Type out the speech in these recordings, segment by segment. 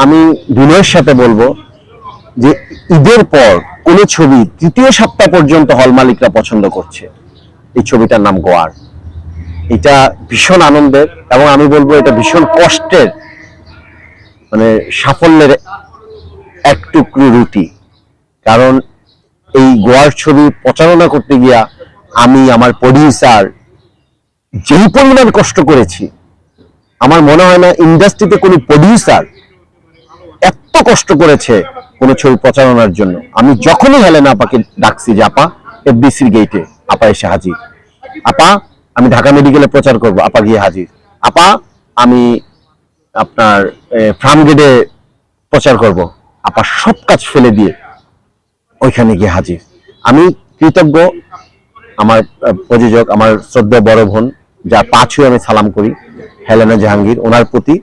আমি বিনয়ের সাথে বলবো যে ঈদের পর কোন ছবি তৃতীয় সপ্তাহ পর্যন্ত হল মালিকরা পছন্দ করছে, এই ছবিটার নাম গোয়ার। এটা ভীষণ আনন্দের এবং আমি বলবো এটা ভীষণ কষ্টের, মানে সাফল্যের এক টুকরো রুটি। কারণ এই গোয়ার ছবি প্রচারণা করতে গিয়া আমি আমার প্রডিউসার যেই পরিমাণ কষ্ট করেছি, আমার মনে হয় না ইন্ডাস্ট্রিতে কোনো প্রডিউসার এত কষ্ট করেছে কোনো ছবি প্রচারণার জন্য। আমি যখনই হেলেনা আপাকে ডাকছি যে আপা এফডিসির গেটে, আপা এসে হাজির। আপা আমি ঢাকা মেডিকেলে প্রচার করব, আপা গিয়ে হাজির। আপা আমি আপনার ফার্ম গেটে প্রচার করব, আপা সব কাজ ফেলে দিয়ে ওইখানে গিয়ে হাজির। আমি কৃতজ্ঞ আমার প্রযোজক, আমার শ্রদ্ধেয় বড় বোন, যার পা ছুঁয়ে আমি সালাম করি, হেলেনা জাহাঙ্গীর, ওনার প্রতি।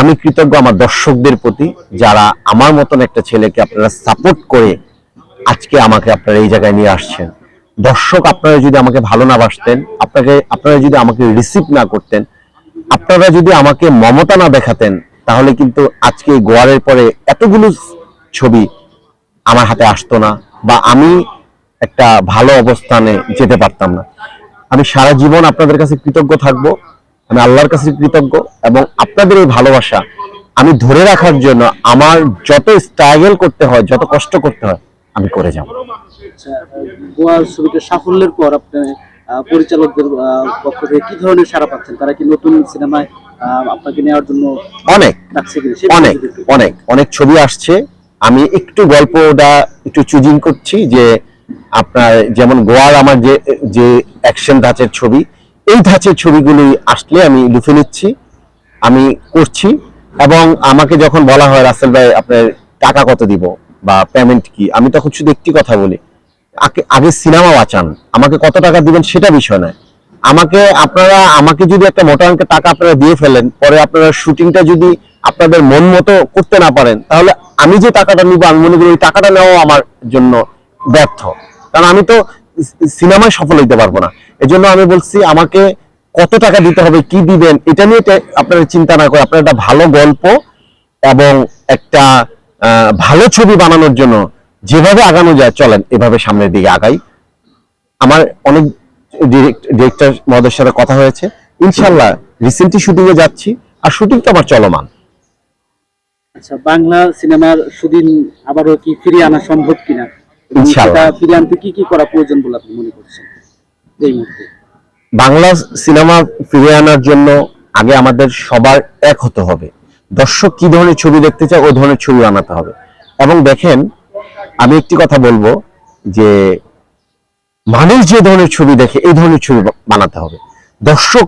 আমি কৃতজ্ঞ আমার দর্শকদের প্রতি, যারা আমার মতন একটা ছেলেকে আপনারা সাপোর্ট করে আজকে আমাকে আপনারা এই জায়গায় নিয়ে আসছেন। দর্শক আপনারা যদি আমাকে ভালো না বাসতেন, আপনারা যদি আমাকে রিসিভ না করতেন, আপনারা যদি আমাকে মমতা না দেখাতেন, তাহলে কিন্তু আজকে গোয়ারের পরে এতগুলো ছবি আমার হাতে আসতো না, বা আমি একটা ভালো অবস্থানে যেতে পারতাম না। আমি সারা জীবন আপনাদের কাছে কৃতজ্ঞ থাকবো, আমি আল্লাহর কাছে কৃতজ্ঞ, এবং আপনাদের এই ভালোবাসা আমি ধরে রাখার জন্য আমার যত স্ট্রাগল করতে হয়, যত কষ্ট করতে হয়, আমি করে যাব। গোয়া ছবিটার সাফল্যের পর আপনি পরিচালকদের পক্ষ থেকে কি ধরনের সাড়া পাচ্ছেন? তারা কি নতুন সিনেমায় আপনাকে নেওয়ার জন্য অনেক অনেক অনেক অনেক ছবি আসছে। আমি একটু গল্পটা একটু চুজিং করছি, যে আপনার যেমন গোয়ার আমার যে যে অ্যাকশন ধাঁচের ছবি, এই ধাঁচের ছবিগুলি আসলে আমি লুফে নিচ্ছি, আমি করছি। এবং আমাকে যখন বলা হয় রাসেল ভাই আপনার টাকা কত দিব বা পেমেন্ট কি, আমি তখন শুধু একটি কথা বলি, আগে সিনেমা বাঁচান, আমাকে কত টাকা দিবেন সেটা বিষয় নয়। আমাকে যদি একটা মোটা অঙ্কের টাকা আপনারা দিয়ে ফেলেন, পরে আপনারা শুটিংটা যদি আপনাদের মন মতো করতে না পারেন, তাহলে আমি যে টাকাটা নিব, আমি মনে করি ওই টাকাটা নেওয়া আমার জন্য ব্যর্থ। কারণ আমি তো সিনেমায় সফল হইতে পারবো না। এজন্য আমি বলছি আমাকে কত টাকা দিতে হবে, কি দিবেন, এটা নিয়ে আপনারা চিন্তা না করে আপনারা একটা ভালো গল্প এবং একটা ভালো ছবি বানানোর জন্য যেভাবে আগানো যায় চলেন, এভাবে সামনের দিকে আগাই। আমার অনেক ডিরেক্টর মহোদয়ের সাথে কথা হয়েছে, ইনশাল্লাহ রিসেন্টলি শুটিং এ যাচ্ছি, আর শুটিং তো আমার চলমান। আচ্ছা, বাংলা সিনেমার সুদিন আবারও কি ফিরিয়ে আনা সম্ভব কিনা, ইনশাআল্লাহ ফিরিয়ে আনতে কি কি করা প্রয়োজন বলে আপনি মনে করছেন এই মুহূর্তে? বাংলা সিনেমা ফিরিয়ে আনার জন্য আগে আমাদের সবার এক হতে হবে। দর্শক কি ধরনের ছবি দেখতে চায় ওই ধরনের ছবি বানাতে হবে। এবং দেখেন, আমি একটি কথা বলবো, যে মানুষ যে ধরনের ছবি দেখে এই ধরনের ছবি বানাতে হবে। দর্শক